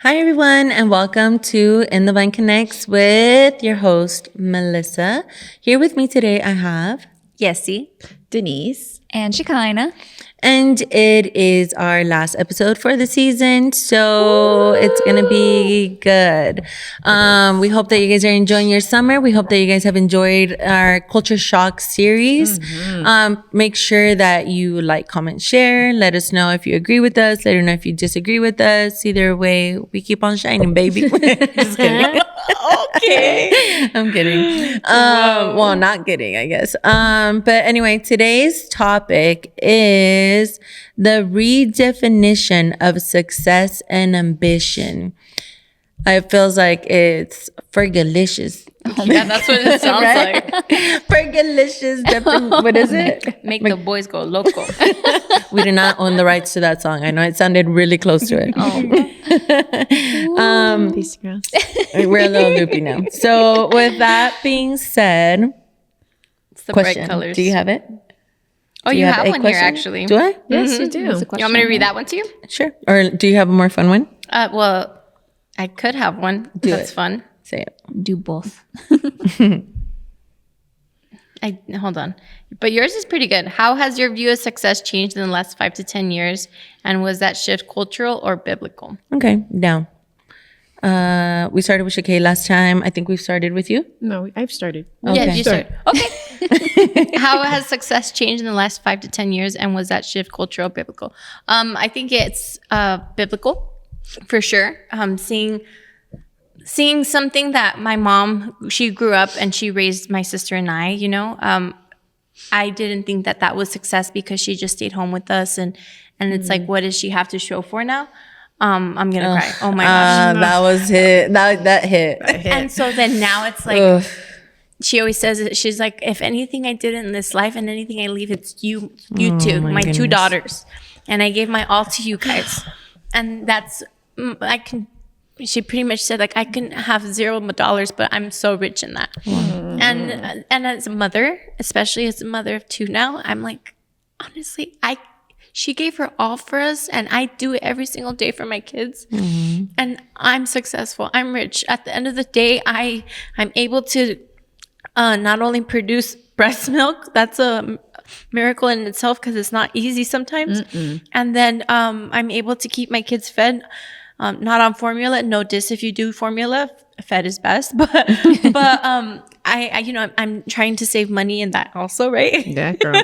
Hi, everyone, and welcome to In the Vine Connects with your host, Melissa. Here with me today, I have Yessie, Denise, and Shekinah. And it is our last episode for the season, so it's going to be good. We hope that you guys are enjoying your summer. We hope that you guys have enjoyed our Culture Shock series. Make sure that you like, comment, share. Let us know if you agree with us. Let us know if you disagree with us. Either way, we keep on shining, baby. Just kidding. Okay. I'm kidding. Well, not kidding, I guess. But anyway, today's topic is the redefinition of success and ambition. It feels like it's fergalicious. Oh, yeah, that's what it sounds like. Fergalicious. What is it? Make the boys go loco. We do not own the rights to that song. I know it sounded really close to it. Peace, girls. We're a little loopy now. So with that being said, It's the question. bright colors. Do you have it? Oh, Do you have a one here, question? actually. Do I? Yes, you do. You want me to read that one to you? Sure. Or do you have a more fun one? Well, I could have one. That's it. fun. Say it. Do both. Hold on. But yours is pretty good. How has your view of success changed in the last 5 to 10 years? And was that shift cultural or biblical? Okay, down. We started with Shakay last time. I think we've started with you. No, I've started. Yeah, Okay. you start. Okay. How has success changed in the last 5 to 10 years? And was that shift cultural or biblical? I think it's biblical for sure. Seeing something that my mom, she grew up and she raised my sister and I, I didn't think that was success because she just stayed home with us. And it's like, what does she have to show for now? I'm going to cry. Oh my gosh. That was hit. That hit. And so then now it's like, Ugh. she always says it. She's like, if anything I did in this life and anything I leave, it's you two, my two goodness. daughters. And I gave my all to you guys. And she pretty much said, like, I can have $0, but I'm so rich in that. And as a mother, especially as a mother of two now, I'm like, honestly, she gave her all for us, and I do it every single day for my kids. And I'm successful. I'm rich. At the end of the day, I'm able to not only produce breast milk. That's a miracle in itself because it's not easy sometimes. And then I'm able to keep my kids fed. Not on formula. No diss if you do formula. Fed is best, but I'm trying to save money in that also, right? Yeah, girl.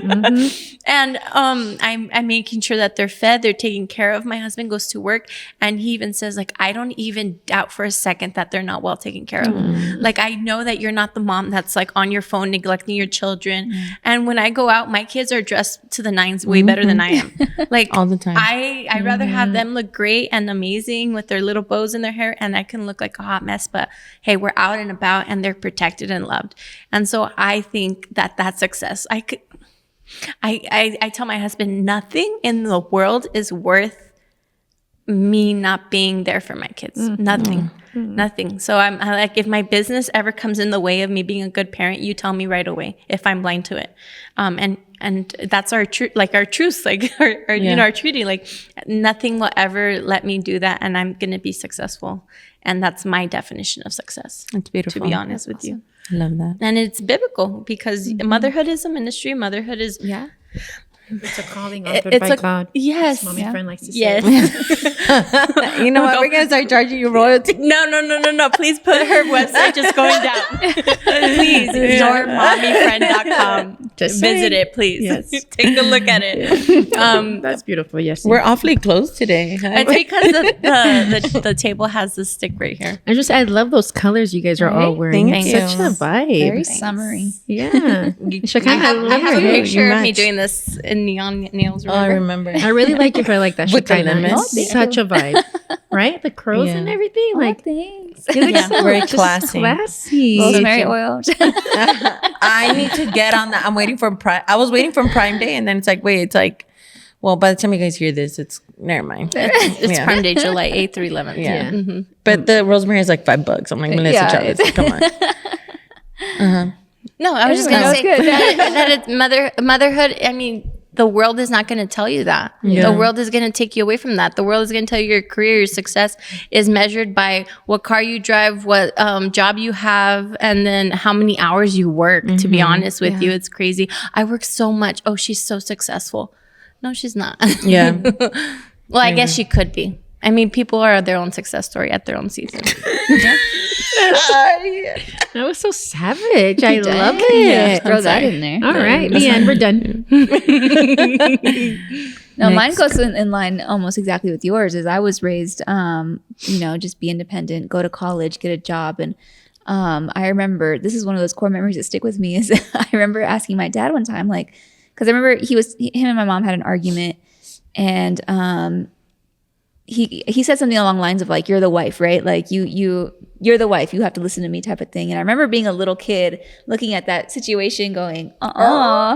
And I'm making sure that they're fed, they're taken care of. My husband goes to work, and he even says, like, I don't even doubt for a second that they're not well taken care of. Like, I know that you're not the mom that's like on your phone neglecting your children. And when I go out, my kids are dressed to the nines way better than I am. Like, All the time. I'd rather have them look great and amazing with their little bows in their hair, and I can look like a hot mess, but hey, we're out and about and they're protected and loved. And so I think that that's success. I tell my husband, nothing in the world is worth me not being there for my kids. Nothing. So I'm like, if my business ever comes in the way of me being a good parent, you tell me right away if I'm blind to it. And that's our truth, like our truths, like our treaty. Like, nothing will ever let me do that, and I'm gonna be successful. And that's my definition of success. That's beautiful. To be honest with you. I love that. And it's biblical because motherhood is a ministry. Motherhood is It's a calling offered by God. Yes. Mommy friend likes to say. Yes. You know what? We're going to start charging you royalty. No. Please put her website just going down. Please. yourmommyfriend.com. Just visit saying. it, please. Yes. Take a look at it. That's beautiful. Yes. We're awfully close today. Huh? It's because the table has the stick right here. I love those colors you guys are all wearing. Thank It's such you. a vibe. Very summery. Yeah. I have a hair. picture You of me match. doing this in neon nails. Oh, I remember. I really like your hair like that. With the Shekinah. lemons. It's such a vibe. Right? The curls Yeah. and everything. Like, Thanks. you look Yeah, so very just classy. Classy. Rosemary oil. I need to get on that. I'm waiting for Prime. I was waiting for Prime Day, and then it's like, wait, it's like, well, by the time you guys hear this, it's never mind. It's Prime Day, July 8th through 11th. Yeah. Yeah. But the rosemary is like $5. I'm like, Melissa Yeah, Chavez, come on. No, I was just Anyway, gonna say that's good. that it's motherhood. I mean, the world is not going to tell you that. Yeah. The world is going to take you away from that. The world is going to tell you your career, your success is measured by what car you drive, what job you have, and then how many hours you work. To be honest with you, it's crazy. I work so much. Oh, she's so successful. No, she's not. Yeah. Well, I guess she could be. I mean, people are their own success story at their own season. That was so savage. I love it. Throw that in there. All right, the end. We're done. No, mine goes in line almost exactly with yours. Is I was raised, just be independent, go to college, get a job, and I remember this is one of those core memories that stick with me. Is I remember asking my dad one time, like, because I remember him and my mom had an argument, and he said something along the lines of like, you're the wife, right? Like you're the wife, you have to listen to me type of thing. And I remember being a little kid looking at that situation going, yeah.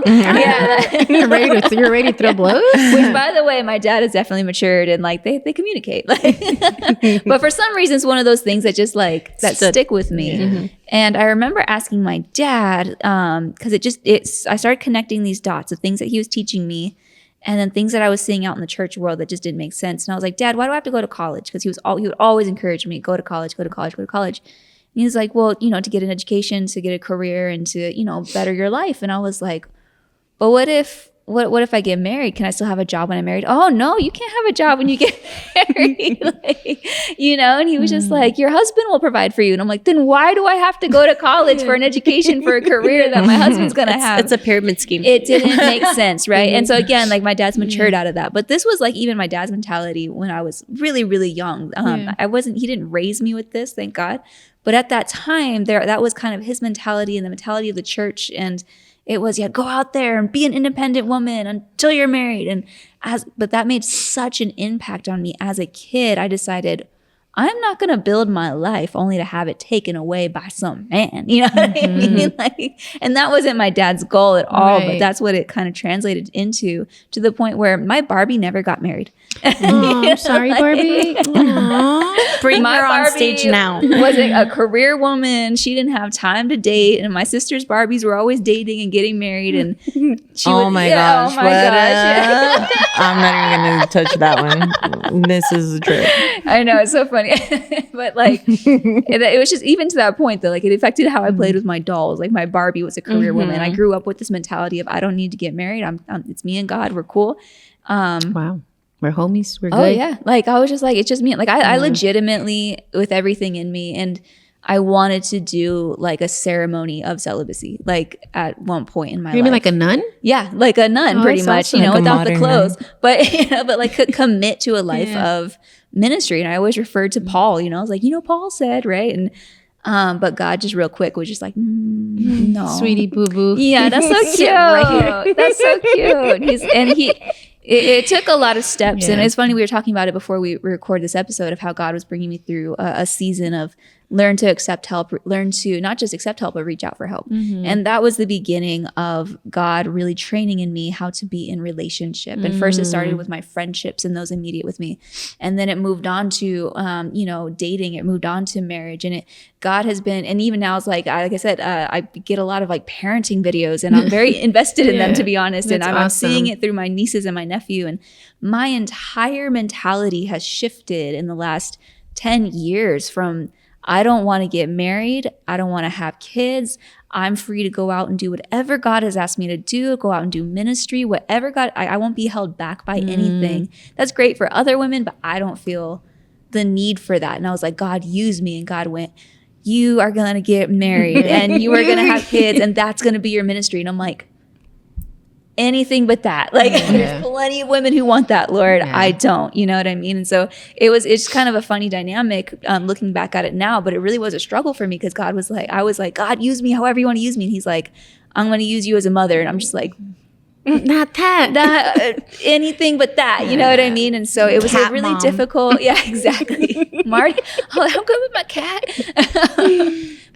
You're ready to throw blows? Which, by the way, my dad has definitely matured and like they communicate. Like, but for some reason, it's one of those things that just like that stick with me. Mm-hmm. And I remember asking my dad because I started connecting these dots of things that he was teaching me, and then things that I was seeing out in the church world that just didn't make sense. And I was like, Dad, why do I have to go to college? Because he would always encourage me, go to college, go to college, go to college. And he was like, well, to get an education, to get a career, and to better your life. And I was like, but what if I get married? Can I still have a job when I'm married? Oh no, you can't have a job when you get married. And he was just like, your husband will provide for you. And I'm like, then why do I have to go to college for an education, for a career that my husband's going to have? It's a pyramid scheme. It didn't make sense, right? And so again, like my dad's matured out of that. But this was like even my dad's mentality when I was really, really young. He didn't raise me with this, thank God. But at that time, that was kind of his mentality and the mentality of the church. And it was, go out there and be an independent woman until you're married. But that made such an impact on me as a kid. I decided I'm not going to build my life only to have it taken away by some man. You know what I mean? And that wasn't my dad's goal at all, but that's what it kind of translated into, to the point where my Barbie never got married. Oh, I'm sorry, Barbie. Bring My her on Barbie stage now. was a career woman. She didn't have time to date, and my sister's Barbies were always dating and getting married. And Oh my gosh. I'm not even going to touch that one. This is a trip. I know, it's so funny. But like it was just even to that point that like it affected how I played with my dolls. Like my Barbie was a career woman. I grew up with this mentality of I don't need to get married. It's me and God. We're cool. Wow. We're homies. We're good. Oh yeah. Like I was just like, it's just me. Like I legitimately, with everything in me, and I wanted to do like a ceremony of celibacy, like at one point in my life. You mean like a nun? Yeah, like a nun, pretty much, awesome. Like without the modern clothes. But but like could commit to a life of ministry. And I always referred to Paul, I was like, Paul said, right? And but God just real quick was just like, no. Sweetie boo boo. Yeah, that's so cute. That's so cute. It took a lot of steps. And it's funny, we were talking about it before we record this episode of how God was bringing me through a season of learn to accept help, learn to not just accept help, but reach out for help. And that was the beginning of God really training in me how to be in relationship. And first it started with my friendships and those immediate with me. And then it moved on to, dating. It moved on to marriage. And God has been, and even now it's like I said, I get a lot of like parenting videos and I'm very invested in them, to be honest. And I'm seeing it through my nieces and my nephew. And my entire mentality has shifted in the last 10 years from, I don't want to get married. I don't want to have kids. I'm free to go out and do whatever God has asked me to do, go out and do ministry, whatever God, I won't be held back by anything. That's great for other women, but I don't feel the need for that. And I was like, God, use me. And God went, you are going to get married and you are going to have kids and that's going to be your ministry. And I'm like, anything but that. Like there's plenty of women who want that, Lord. I don't, you know what I mean? And so it's kind of a funny dynamic looking back at it now, but it really was a struggle for me because God was like, I was like, God, use me however you want to use me. And he's like, I'm going to use you as a mother. And I'm just like, not anything but that, you know what I mean? And so it was a really difficult. Yeah, exactly. Marty, I'm good with my cat.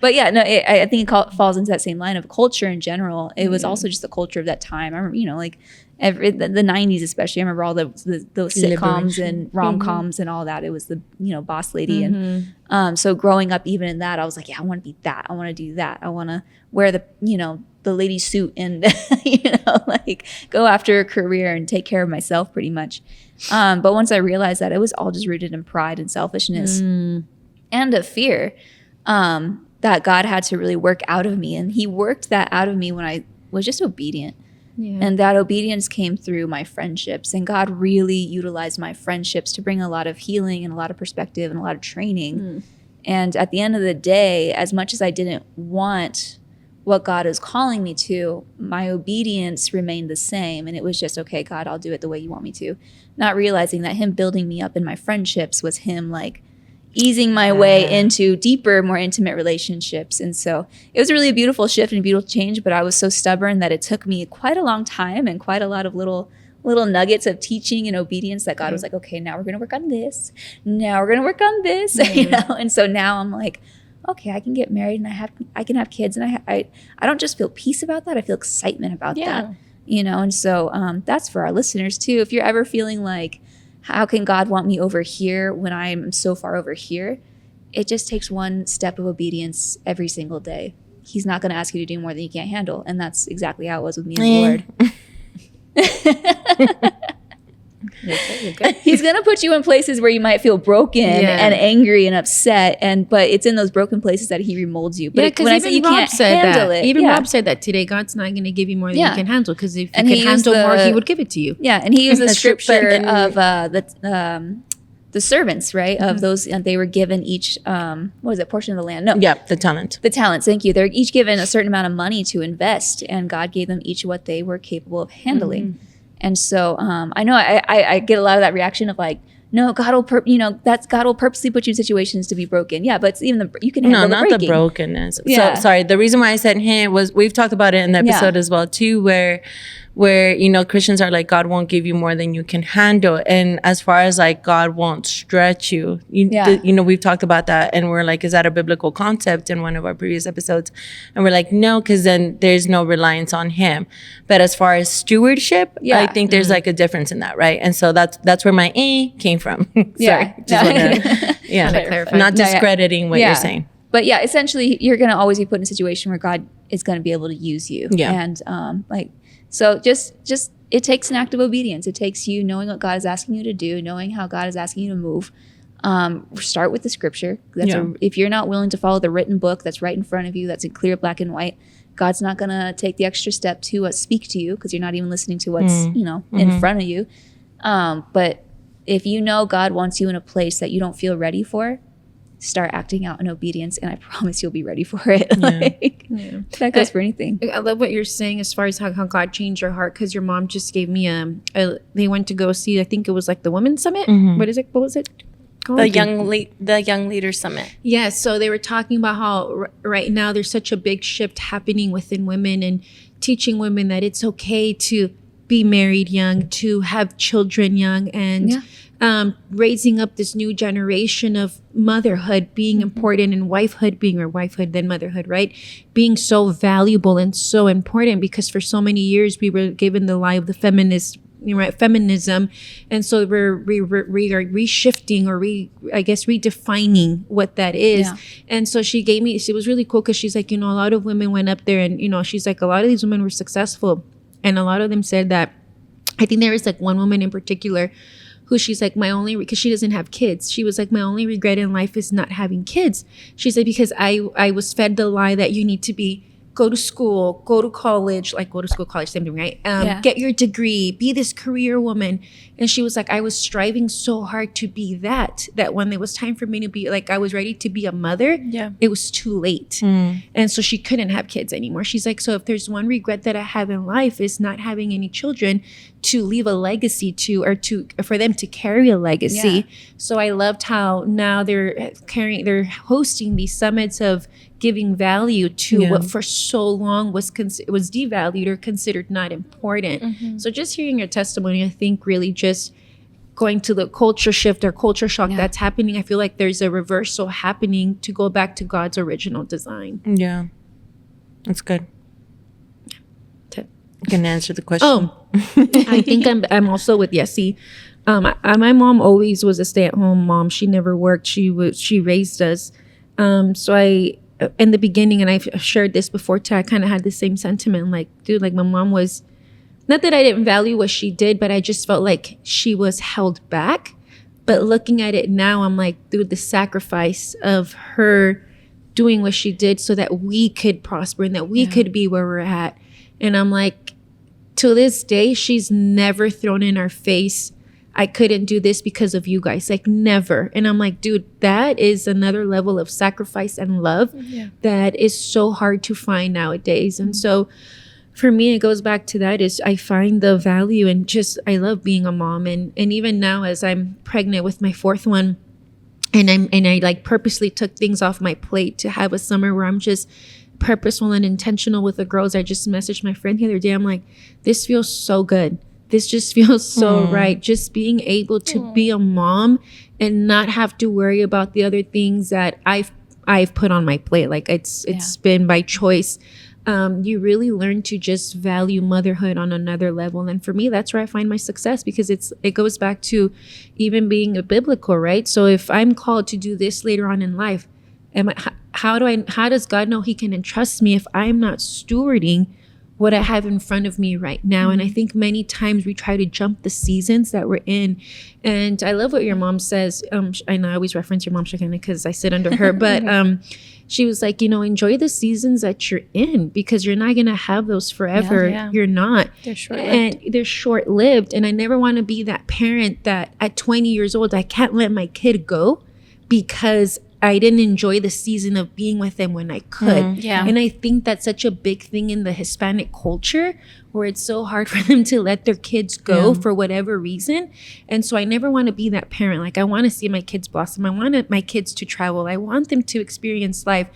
But yeah, no, I think it falls into that same line of culture in general. It was also just the culture of that time. I remember, like the 90s especially. I remember all those sitcoms and rom-coms and all that. It was the, boss lady. And so growing up even in that, I was like, yeah, I want to be that. I want to do that. I want to wear the the lady suit and, like go after a career and take care of myself pretty much. But once I realized that it was all just rooted in pride and selfishness and a fear that God had to really work out of me. And he worked that out of me when I was just obedient. Yeah. And that obedience came through my friendships. And God really utilized my friendships to bring a lot of healing and a lot of perspective and a lot of training. And at the end of the day, as much as I didn't want what God is calling me to, my obedience remained the same. And it was just, okay, God, I'll do it the way you want me to. Not realizing that him building me up in my friendships was him like easing my way into deeper, more intimate relationships. And so it was a really beautiful shift and beautiful change, but I was so stubborn that it took me quite a long time and quite a lot of little nuggets of teaching and obedience that God was like, okay, now we're going to work on this. Now we're going to work on this, And so now I'm like, okay, I can get married and I can have kids. And I don't just feel peace about that. I feel excitement about that, And so that's for our listeners too. If you're ever feeling like, how can God want me over here when I'm so far over here? It just takes one step of obedience every single day. He's not going to ask you to do more than you can't handle. And that's exactly how it was with me and the Lord. He's going to put you in places where you might feel broken and angry and upset. But it's in those broken places that he remolds you. But when I say you can't handle it. Even Rob said that today, God's not going to give you more than you can handle. Because if you can handle more, he would give it to you. Yeah. And he used the scripture of the servants, right? Of those, and they were given each, portion of the land? No. Yeah, the talent. The talents, thank you. They're each given a certain amount of money to invest. And God gave them each what they were capable of handling. And so I know I get a lot of that reaction of like, no, God will purposely put you in situations to be broken. Yeah, but it's even you can handle the breaking. No, not the brokenness. Yeah. So sorry. The reason why I said him was we've talked about it in the episode as well too, where Christians are like, God won't give you more than you can handle. And as far as like God won't stretch you, we've talked about that, and we're like, is that a biblical concept in one of our previous episodes? And we're like, no, because then there's no reliance on him. But as far as stewardship, I think there's like a difference in that, right? And so that's where my came from. Sorry, not discrediting what you're saying. But yeah, essentially, you're going to always be put in a situation where God is going to be able to use you. Yeah. And so just it takes an act of obedience. It takes you knowing what God is asking you to do, knowing how God is asking you to move. Start with the scripture. If you're not willing to follow the written book that's right in front of you, that's in clear black and white, God's not going to take the extra step to speak to you because you're not even listening to what's in front of you. But if you know God wants you in a place that you don't feel ready for, start acting out in obedience, and I promise you'll be ready for it. That goes for anything. I love what you're saying as far as how God changed your heart, because your mom just gave me they went to go see, I think it was like the Women's Summit. What was it called? The Young Leaders Summit. Yeah, so they were talking about how right now there's such a big shift happening within women and teaching women that it's okay to be married young, to have children young, and raising up this new generation of motherhood being important, and wifehood then motherhood, right? Being so valuable and so important, because for so many years we were given the lie of the feminism, and so we're reshifting or redefining what that is. And so she was really cool, because she's like, a lot of women went up there, and she's like, a lot of these women were successful, and a lot of them said that, I think there was like one woman in particular who she's like, because she doesn't have kids. She was like, my only regret in life is not having kids. She said, because I was fed the lie that you need to go to school, go to college, same thing, right? Get your degree, be this career woman. And she was like, I was striving so hard to be that when it was time for me to be like, I was ready to be a mother, it was too late. And so she couldn't have kids anymore. She's like, so if there's one regret that I have in life, is not having any children to leave a legacy for them to carry a legacy. So I loved how now they're hosting these summits of giving value to what for so long was devalued or considered not important. So just hearing your testimony, I think really just going to the culture shift or culture shock that's happening. I feel like there's a reversal happening to go back to God's original design. Yeah, that's good. You can answer the question. Oh, I think I'm also with Yessie. My mom always was a stay-at-home mom. She never worked. She raised us. So in the beginning, and I've shared this before too, I kind of had the same sentiment. Like, dude, like my mom was, not that I didn't value what she did, but I just felt like she was held back. But looking at it now, I'm like, dude, the sacrifice of her doing what she did so that we could prosper and that we could be where we're at. And I'm like, to this day, she's never thrown in our face, I couldn't do this because of you guys. Like, never. And I'm like, dude, that is another level of sacrifice and love that is so hard to find nowadays. And so for me, it goes back to that, is I find the value in just, I love being a mom. And even now, as I'm pregnant with my fourth one, and I like purposely took things off my plate to have a summer where I'm just purposeful and intentional with the girls. I just messaged my friend the other day. I'm like, this feels so good. This just feels so right. Just being able to be a mom and not have to worry about the other things that I've put on my plate. Like it's been by choice. You really learn to just value motherhood on another level. And for me, that's where I find my success, because it goes back to even being a biblical, right? So if I'm called to do this later on in life, how does God know he can entrust me if I'm not stewarding what I have in front of me right now? And I think many times we try to jump the seasons that we're in. And I love what your mom says. I know I always reference your mom, Shakana, because I sit under her, but she was like, enjoy the seasons that you're in, because you're not going to have those forever. You're not. They're short-lived. And they're short-lived. And I never want to be that parent that at 20 years old, I can't let my kid go because I didn't enjoy the season of being with them when I could. And I think that's such a big thing in the Hispanic culture, where it's so hard for them to let their kids go for whatever reason. And so I never want to be that parent. Like, I want to see my kids blossom. I want my kids to travel. I want them to experience life.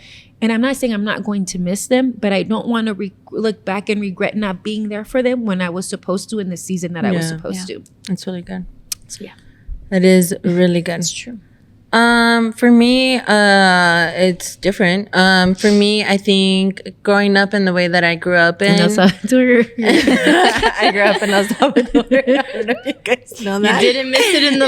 And I'm not saying I'm not going to miss them, but I don't want to look back and regret not being there for them when I was supposed to in the season that I was supposed to. That's really good. So that is really good. That's true. For me, it's different. For me, I think growing up in the way that I grew up in. El Salvador. I grew up in El Salvador. I don't know if you guys know that. You didn't miss it in the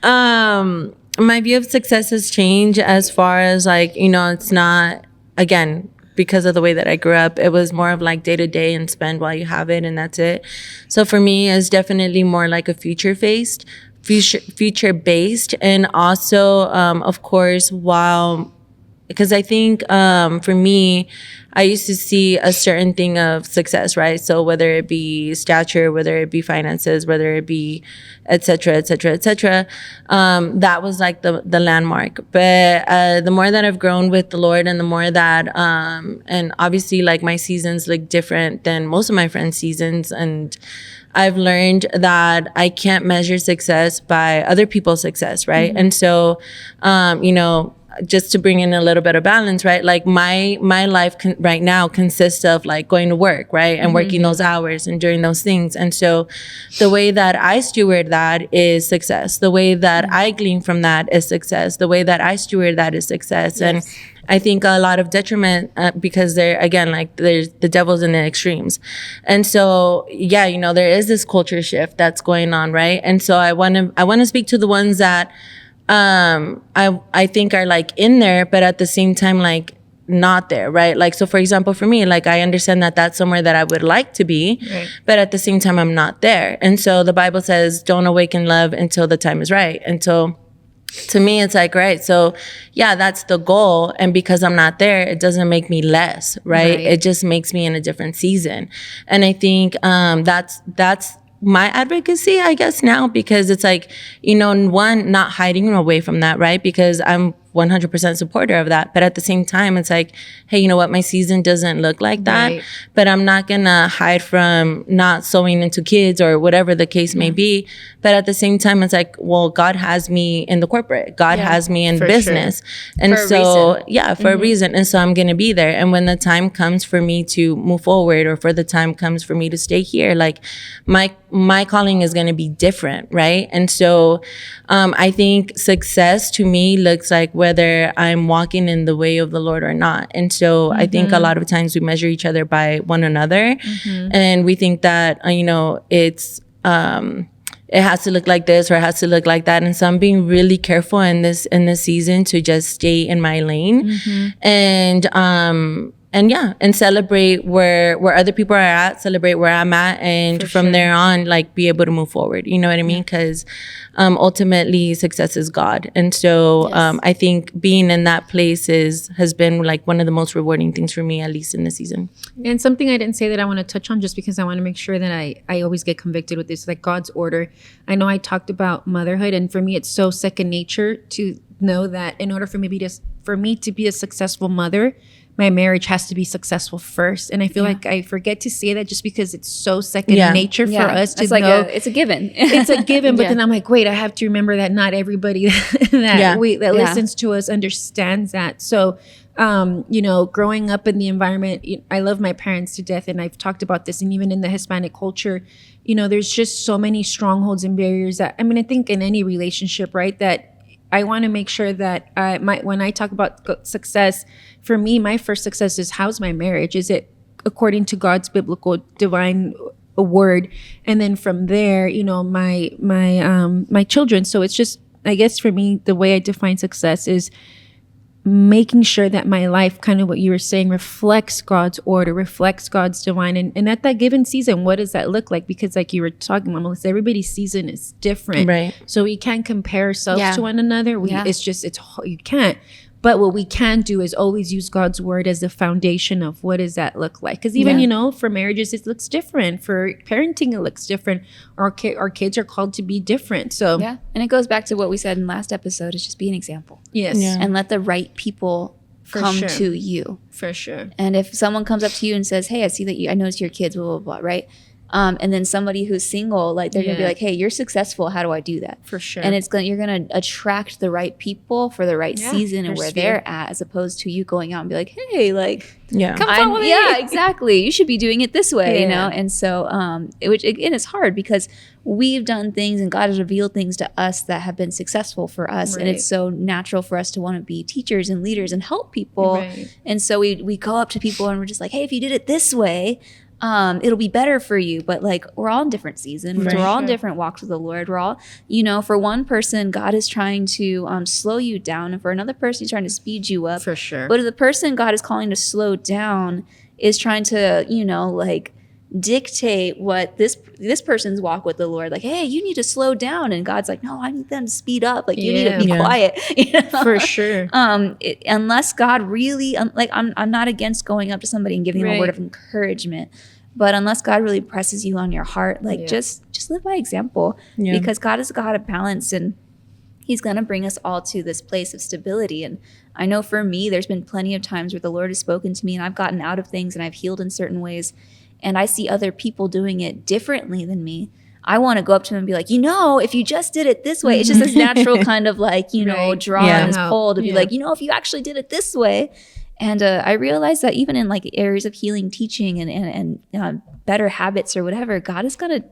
last one. My view of success has changed as far as like, it's not, again, because of the way that I grew up, it was more of like day to day and spend while you have it, and that's it. So for me, it's definitely more like a future based, and also, of course, because I think for me, I used to see a certain thing of success, right? So whether it be stature, whether it be finances, whether it be et cetera, that was like the landmark. But the more that I've grown with the Lord, and the more that, and obviously like my seasons look different than most of my friends' seasons, and I've learned that I can't measure success by other people's success, right? And so, just to bring in a little bit of balance, right? Like my life right now consists of like going to work, right? And working those hours and doing those things. And so the way that I steward that is success. The way that I glean from that is success. The way that I steward that is success. And I think a lot of detriment because there's the devil's in the extremes. And so, there is this culture shift that's going on, right? And so I want to speak to the ones that I think are like in there, but at the same time, like not there, right? Like, so for example, for me, like I understand that that's somewhere that I would like to be, but at the same time, I'm not there. And so the Bible says, don't awaken love until the time is right. And so to me, it's like, right. So that's the goal. And because I'm not there, it doesn't make me less, right? It just makes me in a different season. And I think, that's my advocacy, I guess now, because it's like, one, not hiding away from that, right? Because I'm 100% supporter of that. But at the same time, it's like, hey, you know what? My season doesn't look like that, but I'm not going to hide from not sewing into kids or whatever the case may be. But at the same time, it's like, well, God has me in the corporate. God has me in business. Sure. And for a reason. And so I'm going to be there. And when the time comes for me to move forward, or for the time comes for me to stay here, like my calling is going to be different. Right. And so, I think success to me looks like whether I'm walking in the way of the Lord or not. And so I think a lot of times we measure each other by one another, and we think that, it's, it has to look like this or it has to look like that. And so I'm being really careful in this season to just stay in my lane and celebrate where other people are at, celebrate where I'm at, and from there on, like, be able to move forward. You know what I mean? Because ultimately success is God. And so I think being in that place has been like one of the most rewarding things for me, at least in this season. And something I didn't say that I want to touch on, just because I want to make sure that I always get convicted with this, like God's order. I know I talked about motherhood, and for me it's so second nature to know that in order for me to be a successful mother, my marriage has to be successful first. And I feel like I forget to say that just because it's so second nature for us to know. It's a given. It's a given. But then I'm like, wait, I have to remember that not everybody that listens to us understands that. So, growing up in the environment, I love my parents to death. And I've talked about this. And even in the Hispanic culture, there's just so many strongholds and barriers that, I think in any relationship, right, that I want to make sure that when I talk about success, for me, my first success is, how's my marriage? Is it according to God's biblical divine word? And then from there, my children. So it's just, I guess for me, the way I define success is making sure that my life, kind of what you were saying, reflects God's order, reflects God's divine. And at that given season, what does that look like? Because like you were talking about, Melissa, everybody's season is different. Right. So we can't compare ourselves to one another. You can't. But what we can do is always use God's word as the foundation of what does that look like. Because even, for marriages, it looks different. For parenting, it looks different. Our kids are called to be different. So and it goes back to what we said in last episode, is just be an example. Yes. Yeah. And let the right people come to you. For sure. And if someone comes up to you and says, hey, I see that I noticed your kids, blah, blah, blah, right? And then somebody who's single, like, they're gonna be like, hey, you're successful. How do I do that? For sure. And you're gonna attract the right people for the right season and where they're at, as opposed to you going out and be like, hey, like, come follow me. Yeah, exactly. You should be doing it this way, And so, which again is hard because we've done things and God has revealed things to us that have been successful for us, and it's so natural for us to want to be teachers and leaders and help people. And so we go up to people and we're just like, hey, if you did it this way, it'll be better for you. But like, we're all in different seasons. We're all in different walks with the Lord. We're all, for one person, God is trying to slow you down. And for another person, he's trying to speed you up. For sure. But if the person God is calling to slow down is trying to, like, dictate what this person's walk with the Lord, like, hey, you need to slow down, and God's like, no, I need them to speed up, like, you need to be quiet. For sure. Unless God really, like, I'm not against going up to somebody and giving them a word of encouragement, but unless God really presses you on your heart, like, just live by example, because God is a God of balance, and he's going to bring us all to this place of stability. And I know for me, there's been plenty of times where the Lord has spoken to me and I've gotten out of things and I've healed in certain ways, and I see other people doing it differently than me. I want to go up to them and be like, if you just did it this way, it's just this natural kind of like, draw on this pull to be like, if you actually did it this way. And I realized that even in like areas of healing, teaching, and better habits or whatever, God's gonna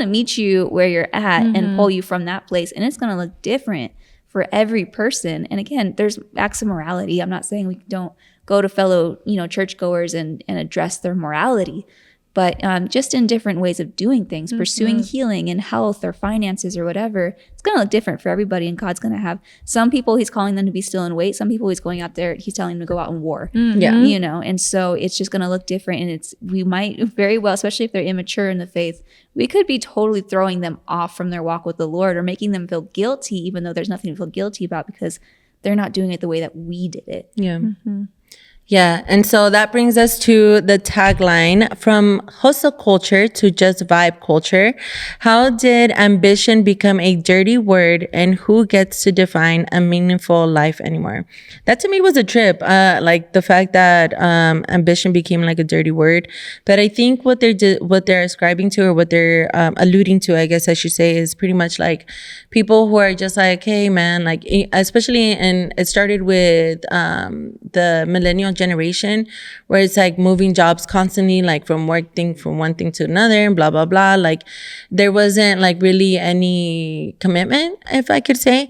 meet you where you're at and pull you from that place, and it's gonna look different for every person. And again, there's acts of morality. I'm not saying we don't go to fellow, churchgoers and address their morality, but just in different ways of doing things, pursuing healing and health or finances or whatever, it's going to look different for everybody. And God's going to have some people he's calling them to be still and wait. Some people he's going out there, he's telling them to go out and war, and so it's just going to look different. And we might very well, especially if they're immature in the faith, we could be totally throwing them off from their walk with the Lord or making them feel guilty, even though there's nothing to feel guilty about, because they're not doing it the way that we did it. Yeah. Yeah, and so that brings us to the tagline, from hustle culture to just vibe culture. How did ambition become a dirty word, and who gets to define a meaningful life anymore? That to me was a trip, like the fact that ambition became like a dirty word. But I think what they're ascribing to, or what they're alluding to, I guess I should say, is pretty much like people who are just like, hey man, like, especially, and it started with the millennial generation, where it's like moving jobs constantly, like from one thing to another, and blah blah blah. Like there wasn't like really any commitment, if I could say.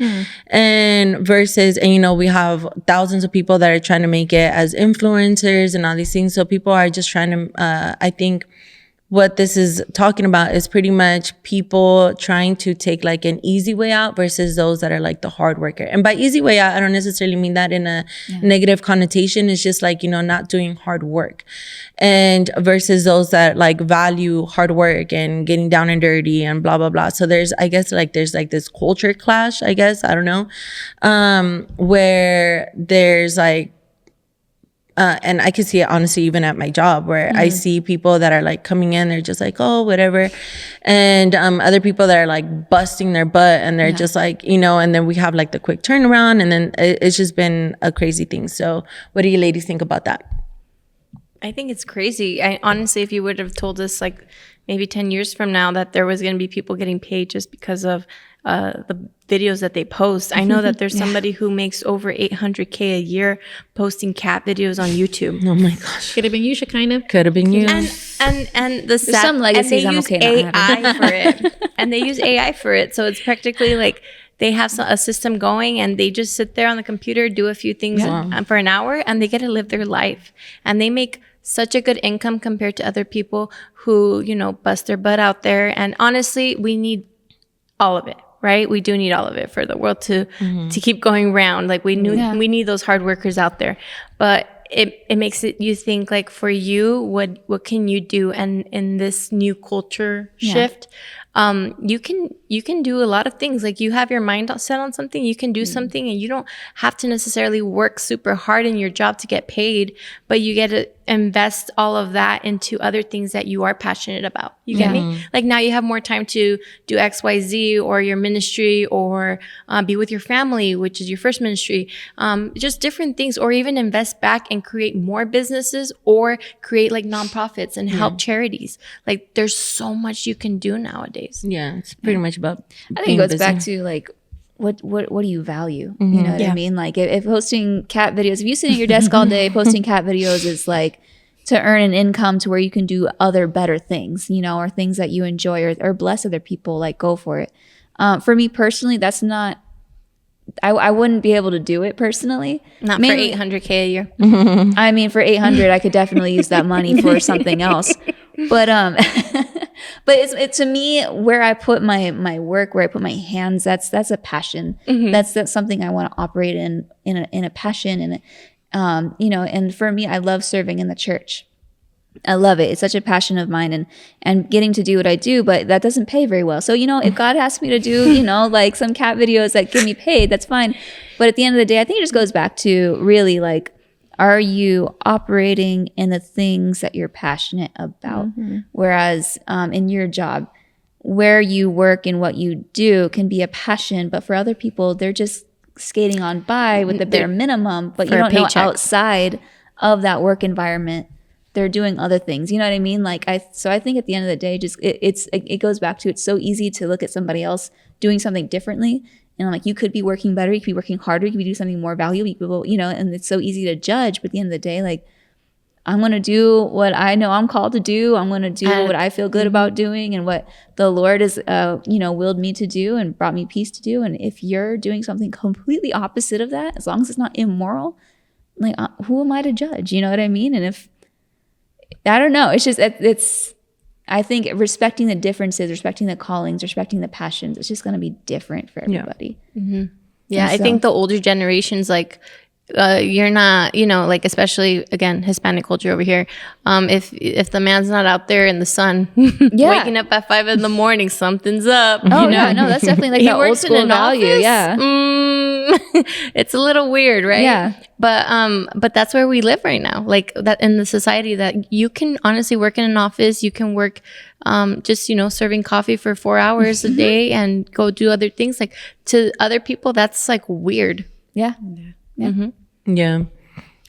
And versus, and we have thousands of people that are trying to make it as influencers and all these things. So people are just trying to I think what this is talking about is pretty much people trying to take like an easy way out versus those that are like the hard worker. And by easy way out, I don't necessarily mean that in a negative connotation. It's just like, not doing hard work, and versus those that like value hard work and getting down and dirty and blah, blah, blah. So there's this culture clash, I guess, I don't know, where there's like, and I can see it honestly even at my job where I see people that are like coming in, they're just like, oh, whatever. And other people that are like busting their butt and they're just like, and then we have like the quick turnaround, and then it's just been a crazy thing. So what do you ladies think about that? I think it's crazy. I honestly, if you would have told us like maybe 10 years from now that there was going to be people getting paid just because of the videos that they post. I know that there's somebody who makes over $800K a year posting cat videos on YouTube. Oh my gosh. Could have been you, Shekinah. Could have been you. And the sad, some legacies and they I'm use okay not AI for it. And they use AI for it. So it's practically like they have a system going and they just sit there on the computer, do a few things for an hour, and they get to live their life. And they make such a good income compared to other people who, bust their butt out there. And honestly, we need all of it. Right? We do need all of it for the world to keep going round. Like we need those hard workers out there. But it makes you think like, for you, what can you do? And in this new culture shift, you can do a lot of things. Like you have your mind set on something, you can do something, and you don't have to necessarily work super hard in your job to get paid, but you get to invest all of that into other things that you are passionate about. You get me? Like now you have more time to do XYZ or your ministry or be with your family, which is your first ministry. Just different things, or even invest back and create more businesses or create like nonprofits and help charities. Like there's so much you can do nowadays. Yeah, it's pretty much about. I think it goes back to like, what do you value? You know what I mean? Like if hosting cat videos, if you sit at your desk all day posting cat videos is like to earn an income to where you can do other better things, or things that you enjoy or bless other people, like go for it. For me personally, that's not, I wouldn't be able to do it personally. Not mainly, for $800K a year. I mean, for 800, I could definitely use that money for something else. But but it's to me, where I put my work, where I put my hands, that's a passion. That's something I want to operate in a passion, and and for me, I love serving in the church. I love it. It's such a passion of mine, and getting to do what I do, but that doesn't pay very well. So, if God asks me to do, like some cat videos that give me paid, that's fine. But at the end of the day, I think it just goes back to really like, are you operating in the things that you're passionate about? Whereas in your job, where you work and what you do can be a passion, but for other people, they're just skating on by with the bare minimum, but you don't know outside of that work environment, they're doing other things. You know what I mean? Like so I think at the end of the day, just it goes back to, it's so easy to look at somebody else doing something differently. And I'm like, you could be working better, you could be working harder, you could be doing something more valuable, and it's so easy to judge. But at the end of the day, like, I'm going to do what I know I'm called to do. I'm going to do what I feel good about doing and what the Lord has, willed me to do and brought me peace to do. And if you're doing something completely opposite of that, as long as it's not immoral, like, who am I to judge? You know what I mean? And if, I don't know, it's just, I think respecting the differences, respecting the callings, respecting the passions, it's just going to be different for everybody. Yeah, I think the older generations, like, you're not, like, especially again, Hispanic culture over here. If the man's not out there in the sun, waking up at 5 a.m, something's up. Oh yeah, no, that's definitely like the old school value. Office? Yeah, it's a little weird, right? Yeah. But that's where we live right now. Like that in the society that you can honestly work in an office, you can work just serving coffee for 4 hours a day and go do other things. Like to other people, that's like weird. Yeah. Yeah.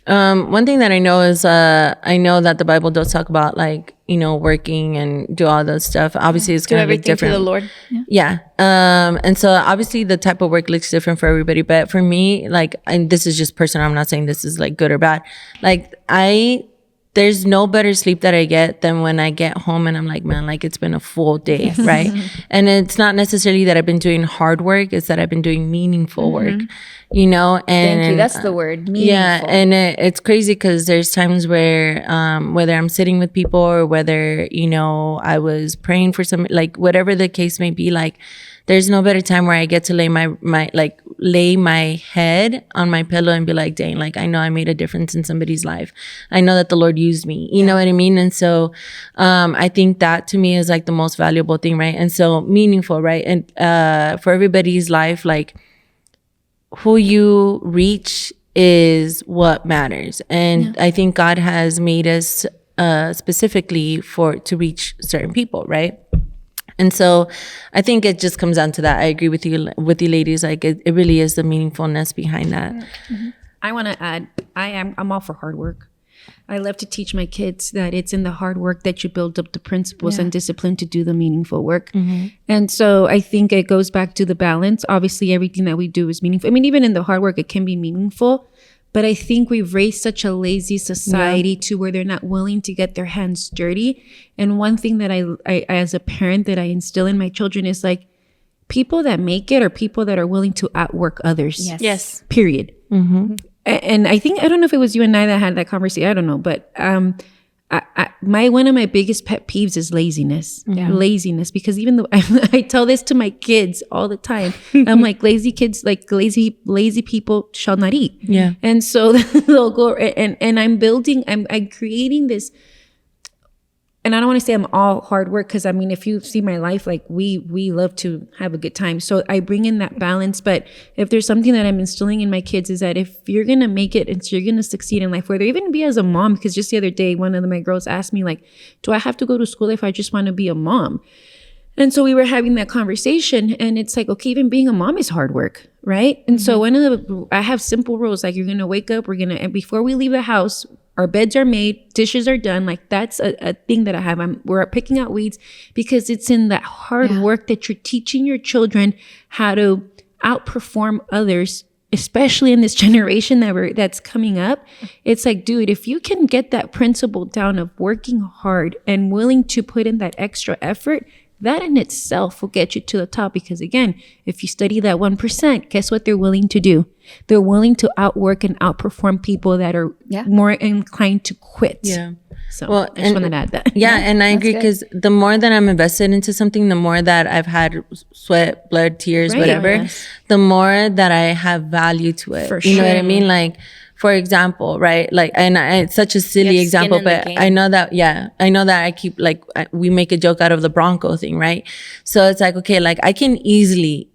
One thing that I know is I know that the Bible does talk about like, working and do all that stuff. Obviously it's going to be different. To the Lord. Yeah. And so obviously the type of work looks different for everybody, but for me, like, and this is just personal, I'm not saying this is like good or bad. Like I there's no better sleep that I get than when I get home and I'm like, man, like it's been a full day, right? And it's not necessarily that I've been doing hard work, it's that I've been doing meaningful work, you know? And Thank you. That's the word. Meaningful. yeah, and it's crazy because there's times where whether I'm sitting with people or whether, you know, I was praying for some, like whatever the case may be, like there's no better time where I get to lay my head on my pillow and be like, dang, like I know I made a difference in somebody's life. I know that the Lord used me. You know what I mean? And so I think that to me is like the most valuable thing, right? And so meaningful, right? And for everybody's life, like who you reach is what matters. And I think God has made us specifically to reach certain people, right? And so I think it just comes down to that. I agree with you ladies. Like it really is the meaningfulness behind that. I want to add, I'm all for hard work. I love to teach my kids that it's in the hard work that you build up the principles and discipline to do the meaningful work. And so I think it goes back to the balance. Obviously, everything that we do is meaningful. I mean, even in the hard work, it can be meaningful. But I think we've raised such a lazy society to where they're not willing to get their hands dirty. And one thing that I as a parent that I instill in my children is like, people that make it are people that are willing to outwork others. Yes. Period. And I think, I don't know if it was you and I that had that conversation. I don't know. But one of my biggest pet peeves is laziness. Laziness, because even though I tell this to my kids all the time, I'm like, lazy kids, like lazy people shall not eat. Yeah. And so they'll go and I'm creating this. And I don't want to say I'm all hard work, because I mean, if you see my life, like we love to have a good time. So I bring in that balance. But if there's something that I'm instilling in my kids is that if you're going to make it and so you're going to succeed in life, whether even be as a mom, because just the other day, one of my girls asked me like, do I have to go to school if I just want to be a mom? And so we were having that conversation, and it's like, okay, even being a mom is hard work, right? And so I have simple rules, like you're going to wake up, and before we leave the house, our beds are made, dishes are done. Like that's a thing that I have. We're picking out weeds, because it's in that hard work that you're teaching your children how to outperform others, especially in this generation that's coming up. It's like, dude, if you can get that principle down of working hard and willing to put in that extra effort, that in itself will get you to the top. Because again, if you study that 1%, guess what they're willing to do? They're willing to outwork and outperform people that are more inclined to quit. Yeah. So I just wanted to add that. Yeah, and I agree, because the more that I'm invested into something, the more that I've had sweat, blood, tears, whatever, the more that I have value to it. You know what I mean? Like, for example, right? Like, and it's such a silly example, but I know that I keep like, we make a joke out of the Bronco thing, right? So it's like, okay, like I can easily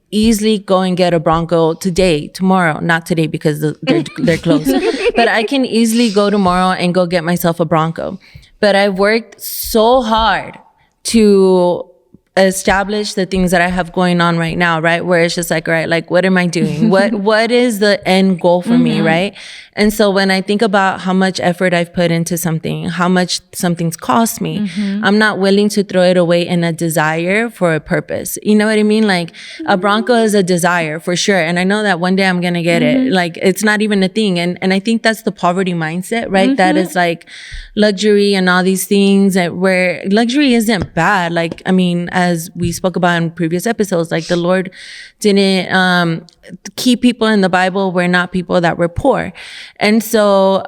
go and get a Bronco tomorrow, not today because they're closed, but I can easily go tomorrow and go get myself a Bronco. But I've worked so hard to establish the things that I have going on right now, right? Where it's just like, all right, like, what am I doing? What is the end goal for me, right? And so when I think about how much effort I've put into something, how much something's cost me, I'm not willing to throw it away in a desire for a purpose. You know what I mean? Like a Bronco is a desire for sure. And I know that one day I'm going to get it. Like it's not even a thing. And I think that's the poverty mindset, right? That is like luxury and all these things where luxury isn't bad. Like, I mean, as we spoke about in previous episodes, like the Lord didn't keep people in the Bible were not people that were poor. And so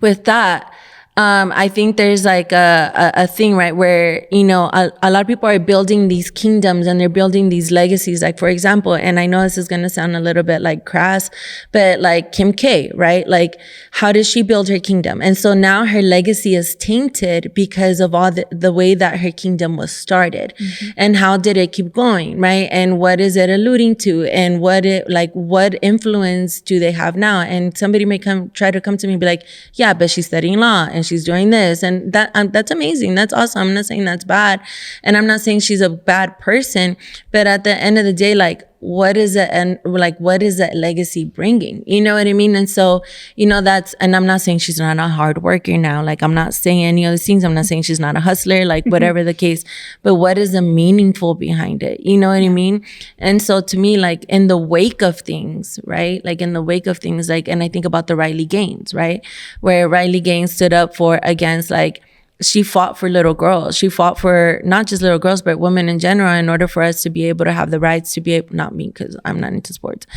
with that, I think there's like a thing, right, where, you know, a lot of people are building these kingdoms and they're building these legacies. Like, for example, and I know this is going to sound a little bit like crass, but like Kim K, right? Like, how does she build her kingdom? And so now her legacy is tainted because of all the way that her kingdom was started. And how did it keep going, right? And what is it alluding to? And what influence do they have now? And somebody may try to come to me and be like, yeah, but she's studying law and she's doing this, and that's amazing. That's awesome. I'm not saying that's bad, and I'm not saying she's a bad person, but at the end of the day, like, what is it, and like, what is that legacy bringing? You know what I mean? And so, you know, and I'm not saying she's not a hard worker now. Like, I'm not saying any other things. I'm not saying she's not a hustler, like whatever the case, but what is the meaningful behind it? You know what I mean? And so to me, like, in the wake of things, right? Like in the wake of things, like, and I think about the Riley Gaines, right? Where Riley Gaines stood up against, like, she fought for little girls. She fought for not just little girls, but women in general, in order for us to be able to have the rights to be able, not me, because I'm not into sports,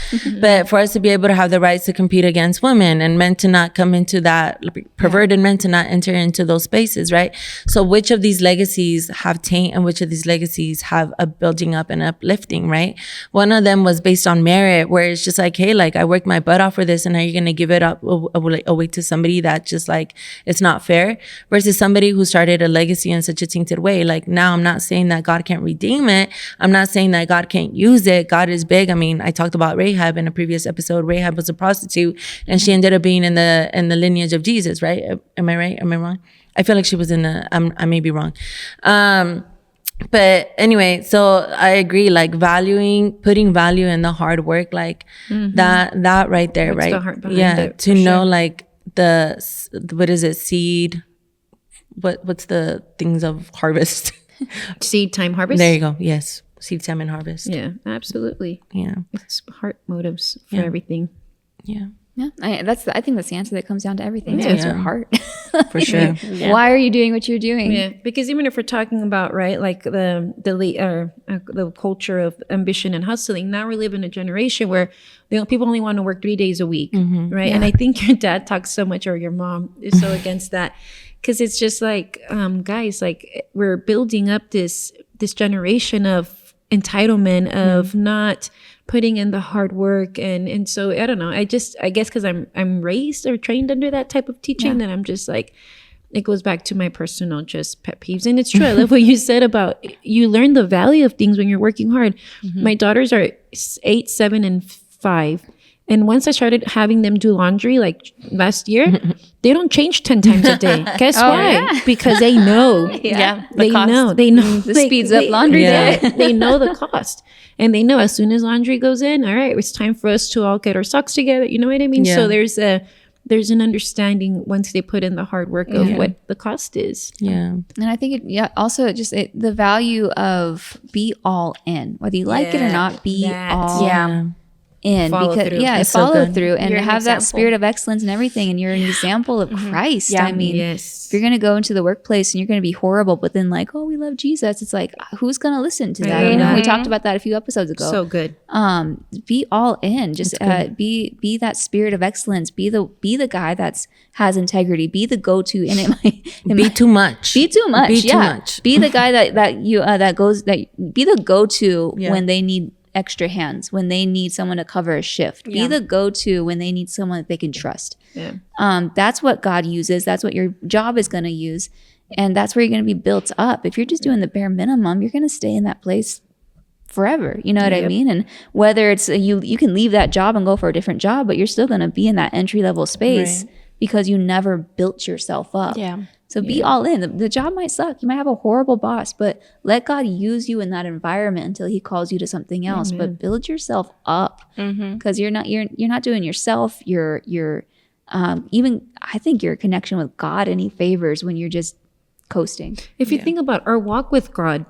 but for us to be able to have the rights to compete against women, and men to not come into that, perverted men to not enter into those spaces, right? So which of these legacies have taint, and which of these legacies have a building up and uplifting, right? One of them was based on merit, where it's just like, hey, like, I worked my butt off for this, and are you going to give it up away to somebody that just, like, it's not fair, versus somebody who started a legacy in such a tainted way. Like, now I'm not saying that God can't redeem it. I'm not saying that God can't use it. God is big. I mean, I talked about Rahab in a previous episode. Rahab was a prostitute, and she ended up being in the lineage of Jesus, right? Am I right? Am I wrong? I feel like she was I may be wrong. But anyway, so I agree, like, putting value in the hard work, like that right there, What's right? the heart behind Yeah, it, to for know, sure. like, what is it? Seed. What's the things of harvest? Seed time harvest. There you go. Yes. Seed time and harvest. Yeah, absolutely. Yeah. It's heart motives for everything. Yeah. Yeah, I think that's the answer that comes down to everything. Yeah. It's your heart. For sure. Why are you doing what you're doing? Yeah, because even if we're talking about, right, like the culture of ambition and hustling, now we live in a generation where people only want to work 3 days a week, right? And I think your dad talks so much, or your mom is so against that, because it's just like, guys, like, we're building up this generation of entitlement, of not putting in the hard work, and so I don't know. I guess because I'm raised or trained under that type of teaching, that I'm just like, it goes back to my personal just pet peeves. And it's true. I love what you said about you learn the value of things when you're working hard. My daughters are 8, 7, and 5. And once I started having them do laundry, like last year, they don't change 10 times a day. Guess why? Yeah. Because they know. They know. This speeds up laundry day. They know the cost. And they know as soon as laundry goes in, all right, it's time for us to all get our socks together. You know what I mean? Yeah. So there's an understanding once they put in the hard work of what the cost is. Yeah. And I think also just the value of be all in, whether you like it or not, be all in, Follow because through. yeah, That's so follow good. through and You're an have that example. spirit of excellence and everything, and you're an example of Christ. Yeah. I mean, Yes. if you're gonna go into the workplace and you're gonna be horrible, but then like, oh, we love Jesus, it's like, who's gonna listen to that? know You know, we that. talked about that a few episodes ago. So good. Be all in. Just be that spirit of excellence. Be the guy has integrity. Be the go-to. And Be too much. Be too much. Be too yeah. much. Be the guy be the go-to Yeah. when they need extra hands, when they need someone to cover a shift. Be the go-to when they need someone that they can trust. Yeah. That's what God uses. That's what your job is going to use. And that's where you're going to be built up. If you're just doing the bare minimum, you're going to stay in that place forever. You know what I mean? And whether it's you can leave that job and go for a different job, but you're still going to be in that entry level space because you never built yourself up. Yeah. So be all in. The job might suck. You might have a horrible boss, but let God use you in that environment until He calls you to something else. But build yourself up, because you're not doing yourself. You're even, I think, your connection with God any favors when you're just coasting. If you think about our walk with God,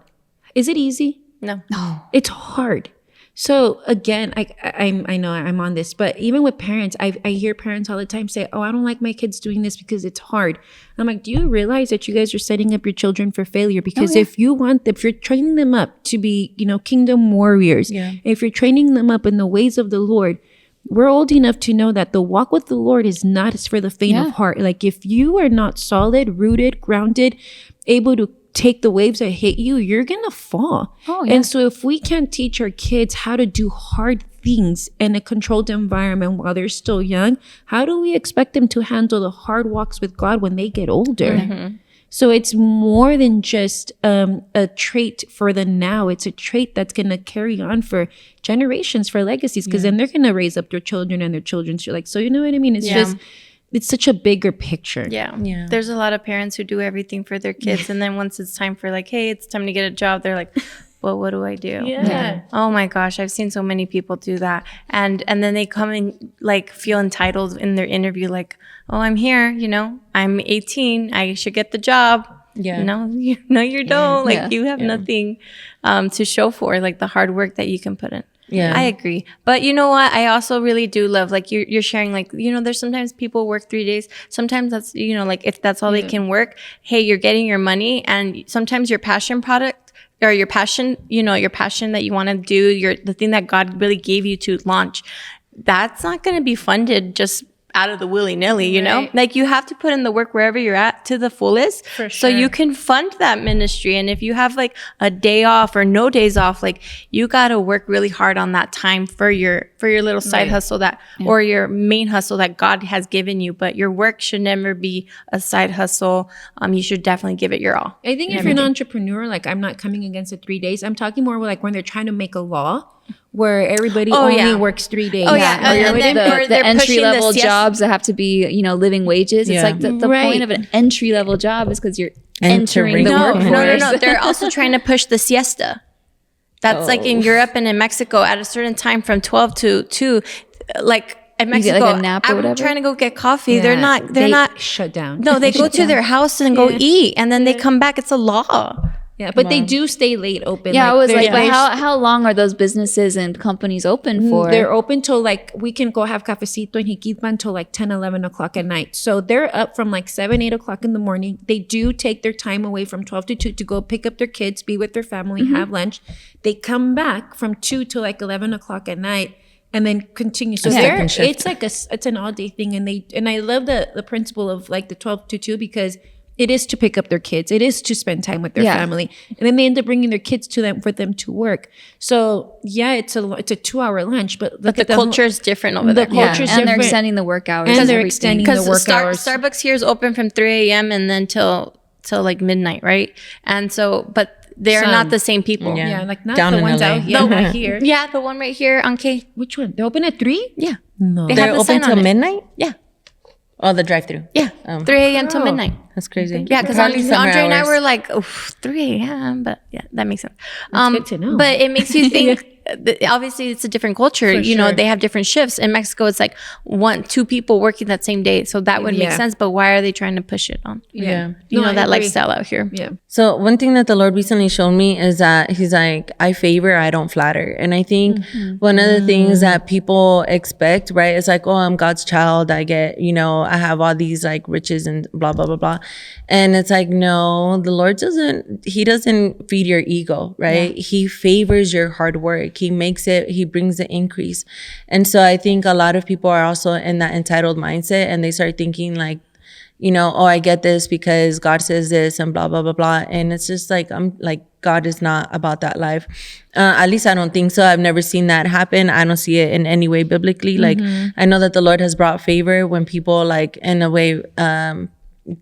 is it easy? No. It's hard. So again, I know I'm on this, but even with parents, I hear parents all the time say, "Oh, I don't like my kids doing this because it's hard." I'm like, do you realize that you guys are setting up your children for failure? Because if you're training them up to be, kingdom warriors, if you're training them up in the ways of the Lord, we're old enough to know that the walk with the Lord is not for the faint of heart. Like, if you are not solid, rooted, grounded, able to take the waves that hit you, you're gonna fall. And so if we can't teach our kids how to do hard things in a controlled environment while they're still young, how do we expect them to handle the hard walks with God when they get older? So it's more than just a trait for the now. It's a trait that's going to carry on for generations, for legacies, because then they're going to raise up their children and their children's children. So you know what I mean? It's just, it's such a bigger picture. Yeah. There's a lot of parents who do everything for their kids. And then once it's time for like, hey, it's time to get a job, they're like, but what do I do? Yeah. Oh my gosh, I've seen so many people do that. And then they come and like feel entitled in their interview, like, oh, I'm here, I'm 18, I should get the job. Yeah. You don't. Like you have Yeah. nothing to show for like the hard work that you can put in. Yeah. I agree. But you know what? I also really do love, like you're sharing, like, there's sometimes people work 3 days. Sometimes that's, like if that's all they can work, hey, you're getting your money. And sometimes your passion product or your passion, your passion that you want to do, the thing that God really gave you to launch, that's not going to be funded just out of the willy-nilly, like you have to put in the work wherever you're at to the fullest. For so sure. you can fund that ministry. And if you have like a day off or no days off, like you got to work really hard on that time for your little side hustle or your main hustle that God has given you. But your work should never be a side hustle. You should definitely give it your all. I think if you're an entrepreneur, like I'm not coming against the 3 days. I'm talking more like when they're trying to make a law where everybody only works 3 days. Oh yeah, Or the they're entry pushing level the jobs that have to be, living wages. It's like the point of an entry level job is because you're entering the workforce. No. They're also trying to push the siesta. That's like in Europe and in Mexico at a certain time from 12 to 2, like in Mexico, like a nap or I'm whatever? trying to go get coffee. Yeah. They're not shut down. No, they go to their house and go eat, and then they come back. It's a law. Yeah, but they do stay late open. Yeah, I was like, but there's- how long are those businesses and companies open for? They're open till like, we can go have cafecito and jiquilpan till like 10, 11 o'clock at night. So they're up from like 7, 8 o'clock in the morning. They do take their time away from 12 to 2 to go pick up their kids, be with their family, have lunch. They come back from 2 to like 11 o'clock at night and then continue. So it's like it's an all day thing. And I love the principle of like the 12 to 2 because it is to pick up their kids. It is to spend time with their family. And then they end up bringing their kids to them for them to work. So yeah, it's a 2-hour lunch, but the culture is different over there. The culture's and they're different. extending the work hours. And they're everything. extending the work hours. Starbucks here is open from 3 a.m. and then till like midnight, right? And so, but they're not the same people. Yeah, like not Down the in ones LA. out here. Right here. Yeah, the one right here on K. Which one? They open at 3? Yeah. No. They They're have the sign open on till it. midnight? Yeah. Oh, the drive-through. Yeah. 3 a.m. till midnight. That's crazy. Yeah, because Probably summer Andre and I hours. were like, 3 a.m. But yeah, that makes sense. Good to know. But it makes you think, obviously it's a different culture. sure. They have different shifts. In Mexico, it's like 2 people working that same day. So that would make sense. But why are they trying to push it on? Yeah. You I that agree. lifestyle out here. Yeah. So one thing that the Lord recently showed me is that he's like, I favor, I don't flatter. And I think one of the things that people expect, right, is like, oh, I'm God's child. I get, I have all these like riches and blah, blah, blah, blah. And it's like, no, the Lord he doesn't feed your ego, right? He favors your hard work. He brings the increase. And so I think a lot of people are also in that entitled mindset and they start thinking like, oh, I get this because God says this and blah, blah, blah, blah. And it's just like, I'm like, God is not about that life. At least I don't think so. I've never seen that happen. I don't see it in any way biblically. Like, I know that the Lord has brought favor when people like, in a way,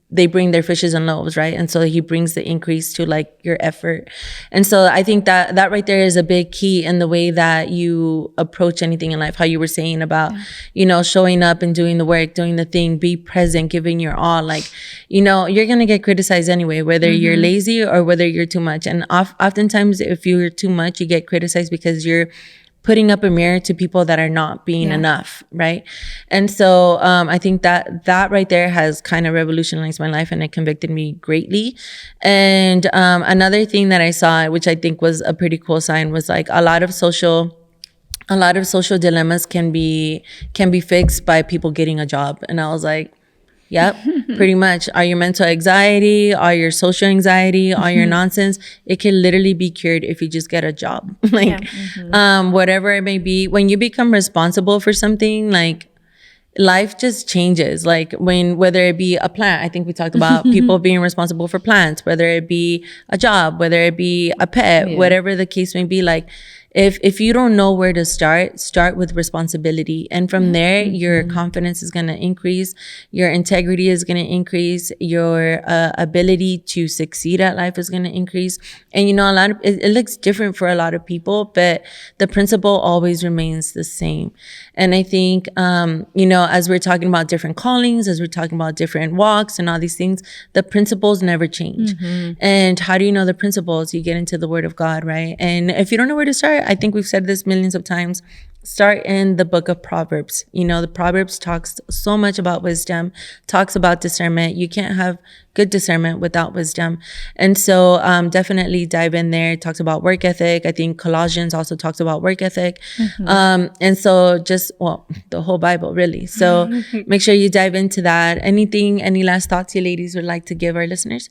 they bring their fishes and loaves, right? And so he brings the increase to like your effort. And so I think that right there is a big key in the way that you approach anything in life, how you were saying about, showing up and doing the work, doing the thing, be present, giving your all. Like, you're going to get criticized anyway, whether you're lazy or whether you're too much. And oftentimes if you're too much, you get criticized because you're putting up a mirror to people that are not being enough, right? And so I think that right there has kind of revolutionized my life and it convicted me greatly. And another thing that I saw, which I think was a pretty cool sign, was like a lot of social dilemmas can be fixed by people getting a job. And I was like, yep, pretty much. All your mental anxiety, all your social anxiety, all your nonsense, it can literally be cured if you just get a job. Like, whatever it may be, when you become responsible for something, like, life just changes. Like whether it be a plant, I think we talked about people being responsible for plants, whether it be a job, whether it be a pet, whatever the case may be, like, if you don't know where to start with responsibility. And from there, your confidence is going to increase. Your integrity is going to increase. Your ability to succeed at life is going to increase. And, you know, it looks different for a lot of people, but the principle always remains the same. And I think, you know, as we're talking about different callings, as we're talking about different walks and all these things, the principles never change. And how do you know the principles? You get into the Word of God, right? And if you don't know where to start, I think we've said this millions of times, start in the book of Proverbs. You know, the Proverbs talks so much about wisdom, talks about discernment. You can't have good discernment without wisdom. And so definitely dive in there. It talks about work ethic. I think Colossians also talks about work ethic. And so the whole Bible, really. So make sure you dive into that. Any last thoughts you ladies would like to give our listeners?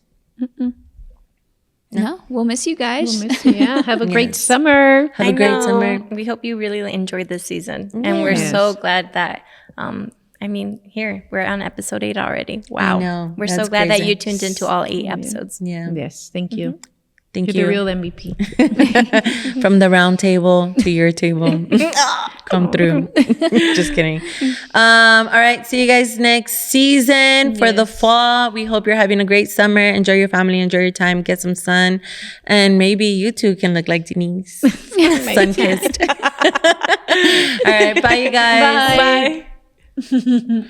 No, we'll miss you guys. We'll miss you. Yeah. Have a great summer. Have a great summer. We hope you really enjoyed this season. And we're so glad that, here, we're on episode 8 already. Wow. I know. We're so glad that you tuned into all 8 episodes. Yeah. Yes. Thank you. Thank You're you. the real MVP. From the round table to your table. Come through. Just kidding. All right. See you guys next season for the fall. We hope you're having a great summer. Enjoy your family. Enjoy your time. Get some sun. And maybe you two can look like Denise. Sun-kissed. All right. Bye, you guys. Bye.